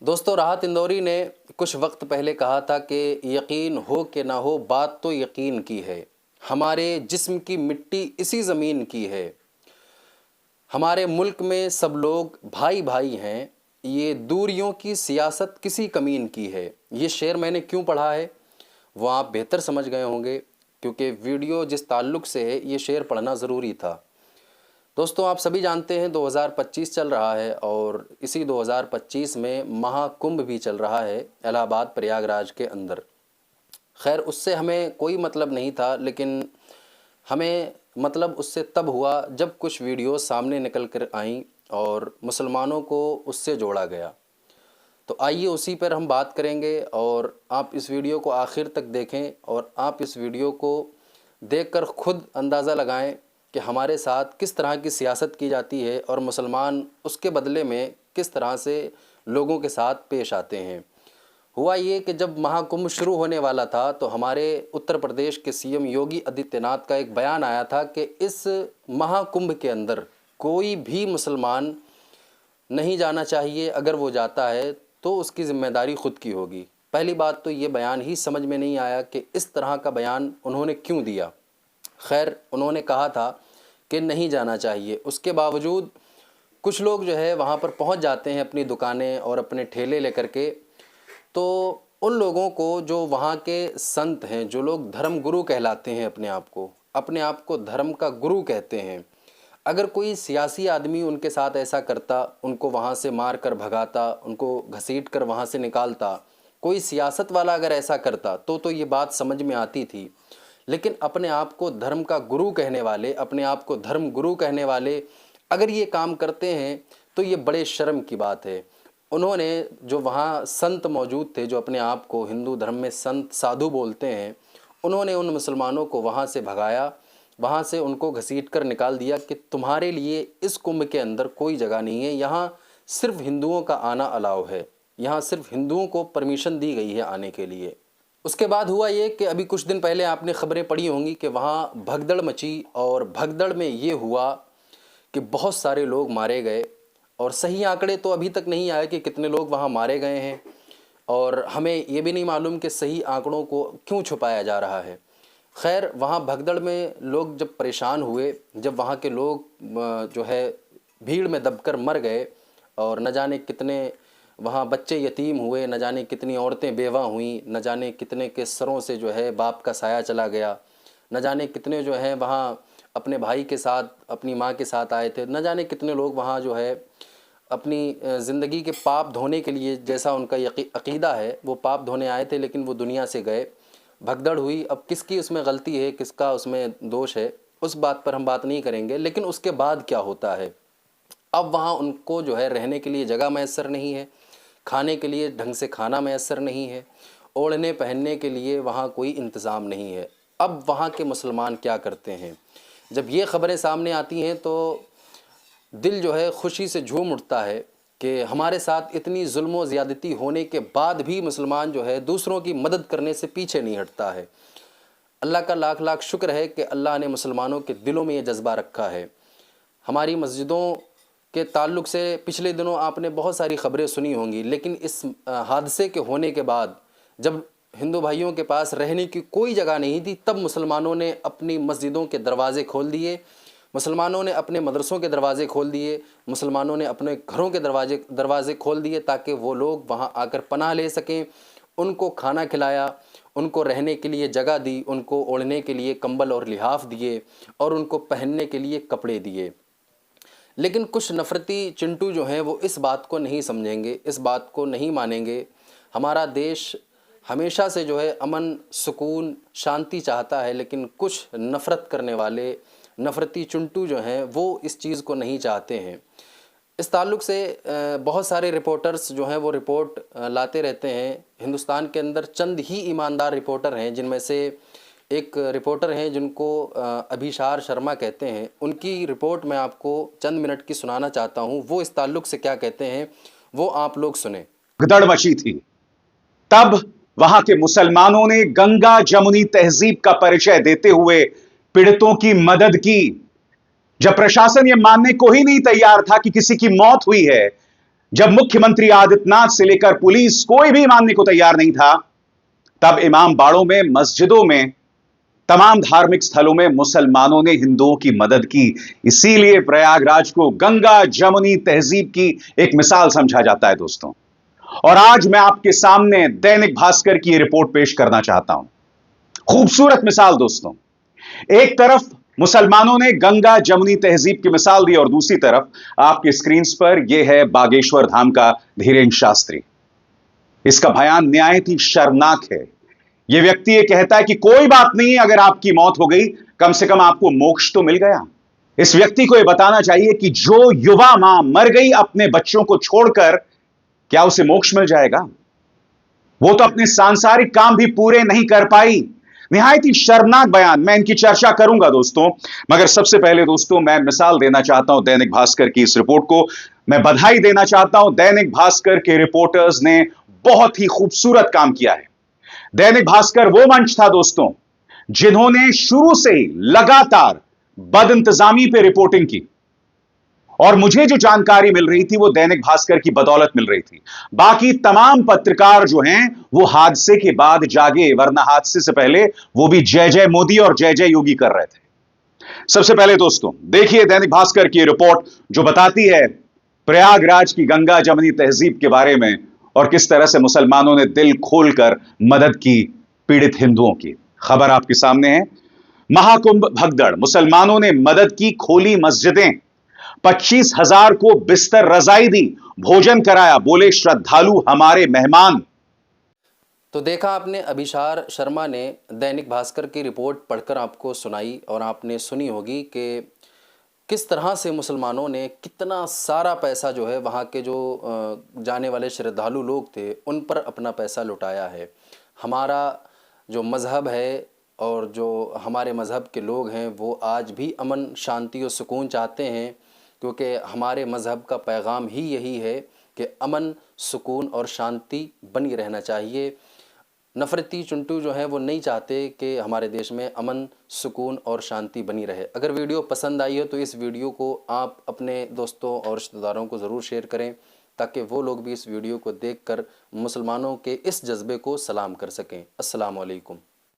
दोस्तों, राहत इंदौरी ने कुछ वक्त पहले कहा था कि यकीन हो कि ना हो, बात तो यकीन की है। हमारे जिस्म की मिट्टी इसी ज़मीन की है। हमारे मुल्क में सब लोग भाई भाई हैं। ये दूरियों की सियासत किसी कमीन की है। ये शेर मैंने क्यों पढ़ा है वो आप बेहतर समझ गए होंगे, क्योंकि वीडियो जिस ताल्लुक़ से है ये शेर पढ़ना ज़रूरी था। दोस्तों, आप सभी जानते हैं 2025 चल रहा है और इसी 2025 में महाकुंभ भी चल रहा है इलाहाबाद प्रयागराज के अंदर। खैर, उससे हमें कोई मतलब नहीं था, लेकिन हमें मतलब उससे तब हुआ जब कुछ वीडियो सामने निकल कर आईं और मुसलमानों को उससे जोड़ा गया। तो आइए उसी पर हम बात करेंगे और आप इस वीडियो को आखिर तक देखें और आप इस वीडियो को देखकर खुद अंदाज़ा लगाएं कि हमारे साथ किस तरह की सियासत की जाती है और मुसलमान उसके बदले में किस तरह से लोगों के साथ पेश आते हैं। हुआ ये कि जब महाकुंभ शुरू होने वाला था तो हमारे उत्तर प्रदेश के सीएम योगी आदित्यनाथ का एक बयान आया था कि इस महाकुंभ के अंदर कोई भी मुसलमान नहीं जाना चाहिए। अगर वो जाता है तो उसकी ज़िम्मेदारी ख़ुद की होगी। पहली बात तो ये बयान ही समझ में नहीं आया कि इस तरह का बयान उन्होंने क्यों दिया। खैर, उन्होंने कहा था कि नहीं जाना चाहिए, उसके बावजूद कुछ लोग जो है वहाँ पर पहुँच जाते हैं अपनी दुकानें और अपने ठेले लेकर के। तो उन लोगों को जो वहाँ के संत हैं, जो लोग धर्म गुरु कहलाते हैं, अपने आप को धर्म का गुरु कहते हैं, अगर कोई सियासी आदमी उनके साथ ऐसा करता, उनको वहाँ से मार कर भगाता, उनको घसीट कर वहाँ से निकालता, कोई सियासत वाला अगर ऐसा करता तो ये बात समझ में आती थी। लेकिन अपने आप को धर्म का गुरु कहने वाले, अपने आप को धर्म गुरु कहने वाले अगर ये काम करते हैं तो ये बड़े शर्म की बात है। उन्होंने, जो वहाँ संत मौजूद थे, जो अपने आप को हिंदू धर्म में संत साधु बोलते हैं, उन्होंने उन मुसलमानों को वहाँ से भगाया, वहाँ से उनको घसीट कर निकाल दिया कि तुम्हारे लिए इस कुंभ के अंदर कोई जगह नहीं है। यहाँ सिर्फ हिंदुओं का आना अलाउ है, यहाँ सिर्फ हिंदुओं को परमिशन दी गई है आने के लिए। उसके बाद हुआ ये कि अभी कुछ दिन पहले आपने खबरें पढ़ी होंगी कि वहाँ भगदड़ मची और भगदड़ में ये हुआ कि बहुत सारे लोग मारे गए और सही आंकड़े तो अभी तक नहीं आए कि कितने लोग वहाँ मारे गए हैं और हमें ये भी नहीं मालूम कि सही आंकड़ों को क्यों छुपाया जा रहा है। खैर, वहाँ भगदड़ में लोग जब परेशान हुए, जब वहाँ के लोग जो है भीड़ में दबकर मर गए और न जाने कितने वहाँ बच्चे यतीम हुए, न जाने कितनी औरतें बेवा हुईं, न जाने कितने के सरों से जो है बाप का साया चला गया, न जाने कितने जो है वहाँ अपने भाई के साथ, अपनी माँ के साथ आए थे, न जाने कितने लोग वहाँ जो है अपनी ज़िंदगी के पाप धोने के लिए, जैसा उनका अक़ीदा है, वो पाप धोने आए थे लेकिन वो दुनिया से गए। भगदड़ हुई। अब किसकी उसमें गलती है, किसका उसमें दोष है, उस बात पर हम बात नहीं करेंगे। लेकिन उसके बाद क्या होता है, अब वहाँ उनको जो है रहने के लिए जगह मैसर नहीं है, खाने के लिए ढंग से खाना मैसर नहीं है, ओढ़ने पहनने के लिए वहाँ कोई इंतज़ाम नहीं है। अब वहाँ के मुसलमान क्या करते हैं, जब ये ख़बरें सामने आती हैं तो दिल जो है खुशी से झूम उठता है कि हमारे साथ इतनी जुल्म व ज़्यादती होने के बाद भी मुसलमान जो है दूसरों की मदद करने से पीछे नहीं हटता है। अल्लाह का लाख लाख शुक्र है कि अल्लाह ने मुसलमानों के दिलों में ये जज्बा रखा है। हमारी मस्जिदों के ताल्लुक़ से पिछले दिनों आपने बहुत सारी ख़बरें सुनी होंगी, लेकिन इस हादसे के होने के बाद जब हिंदू भाइयों के पास रहने की कोई जगह नहीं थी, तब मुसलमानों ने अपनी मस्जिदों के दरवाज़े खोल दिए, मुसलमानों ने अपने मदरसों के दरवाज़े खोल दिए, मुसलमानों ने अपने घरों के दरवाज़े खोल दिए ताकि वो लोग वहाँ आकर पनाह ले सकें। उनको खाना खिलाया, उनको रहने के लिए जगह दी, उनको ओढ़ने के लिए कंबल और लिहाफ दिए और उनको पहनने के लिए कपड़े दिए। लेकिन कुछ नफ़रती चिंटू जो हैं वो इस बात को नहीं समझेंगे, इस बात को नहीं मानेंगे। हमारा देश हमेशा से जो है अमन, सुकून, शांति चाहता है, लेकिन कुछ नफ़रत करने वाले नफ़रती चिंटू जो हैं वो इस चीज़ को नहीं चाहते हैं। इस ताल्लुक़ से बहुत सारे रिपोर्टर्स जो हैं वो रिपोर्ट लाते रहते हैं। हिंदुस्तान के अंदर चंद ही ईमानदार रिपोर्टर हैं, जिनमें से एक रिपोर्टर हैं जिनको अभिशार शर्मा कहते हैं। उनकी रिपोर्ट मैं आपको चंद मिनट की सुनाना चाहता हूं। वो इस ताल्लुक़ से क्या कहते हैं वो आप लोग सुने। भगदड़ मची थी, तब वहां के मुसलमानों ने गंगा जमुनी तहजीब का परिचय देते हुए पीड़ितों की मदद की। जब प्रशासन यह मानने को ही नहीं तैयार था कि किसी की मौत हुई है, जब मुख्यमंत्री आदित्यनाथ से लेकर पुलिस कोई भी मानने को तैयार नहीं था, तब इमाम बाड़ों में, मस्जिदों में, तमाम धार्मिक स्थलों में मुसलमानों ने हिंदुओं की मदद की। इसीलिए प्रयागराज को गंगा जमुनी तहजीब की एक मिसाल समझा जाता है दोस्तों। और आज मैं आपके सामने दैनिक भास्कर की रिपोर्ट पेश करना चाहता हूं। खूबसूरत मिसाल दोस्तों। एक तरफ मुसलमानों ने गंगा जमुनी तहजीब की मिसाल दी और दूसरी तरफ आपके स्क्रीन पर यह है बागेश्वर धाम का धीरेन्द्र शास्त्री। इसका बयान निहायत ही शर्मनाक है। यह व्यक्ति यह कहता है कि कोई बात नहीं, अगर आपकी मौत हो गई कम से कम आपको मोक्ष तो मिल गया। इस व्यक्ति को यह बताना चाहिए कि जो युवा मां मर गई अपने बच्चों को छोड़कर, क्या उसे मोक्ष मिल जाएगा? वो तो अपने सांसारिक काम भी पूरे नहीं कर पाई। निहायत ही शर्मनाक बयान। मैं इनकी चर्चा करूंगा दोस्तों, मगर सबसे पहले दोस्तों मैं मिसाल देना चाहता हूं दैनिक भास्कर की इस रिपोर्ट को। मैं बधाई देना चाहता हूं, दैनिक भास्कर के रिपोर्टर्स ने बहुत ही खूबसूरत काम किया है। दैनिक भास्कर वो मंच था दोस्तों जिन्होंने शुरू से ही लगातार बदइंतजामी पे रिपोर्टिंग की, और मुझे जो जानकारी मिल रही थी वो दैनिक भास्कर की बदौलत मिल रही थी। बाकी तमाम पत्रकार जो हैं वो हादसे के बाद जागे, वरना हादसे से पहले वो भी जय जय मोदी और जय जय योगी कर रहे थे। सबसे पहले दोस्तों देखिए दैनिक भास्कर की रिपोर्ट जो बताती है प्रयागराज की गंगा जमुनी तहजीब के बारे में और किस तरह से मुसलमानों ने दिल खोलकर मदद की पीड़ित हिंदुओं की। खबर आपके सामने है। महाकुंभ भगदड़, मुसलमानों ने मदद की, खोली मस्जिदें, 25,000 को बिस्तर रजाई दी, भोजन कराया, बोले श्रद्धालु हमारे मेहमान। तो देखा आपने, अभिशार शर्मा ने दैनिक भास्कर की रिपोर्ट पढ़कर आपको सुनाई और आपने सुनी होगी कि किस तरह से मुसलमानों ने कितना सारा पैसा जो है वहाँ के जो जाने वाले श्रद्धालु लोग थे उन पर अपना पैसा लुटाया है। हमारा जो मज़हब है और जो हमारे मज़हब के लोग हैं वो आज भी अमन, शांति और सुकून चाहते हैं, क्योंकि हमारे मज़हब का पैगाम ही यही है कि अमन, सुकून और शांति बनी रहना चाहिए। नफ़रती चुंटू जो हैं वो नहीं चाहते कि हमारे देश में अमन, सुकून और शांति बनी रहे। अगर वीडियो पसंद आई हो तो इस वीडियो को आप अपने दोस्तों और रिश्तेदारों को ज़रूर शेयर करें, ताकि वो लोग भी इस वीडियो को देखकर मुसलमानों के इस जज्बे को सलाम कर सकें। अस्सलाम वालेकुम।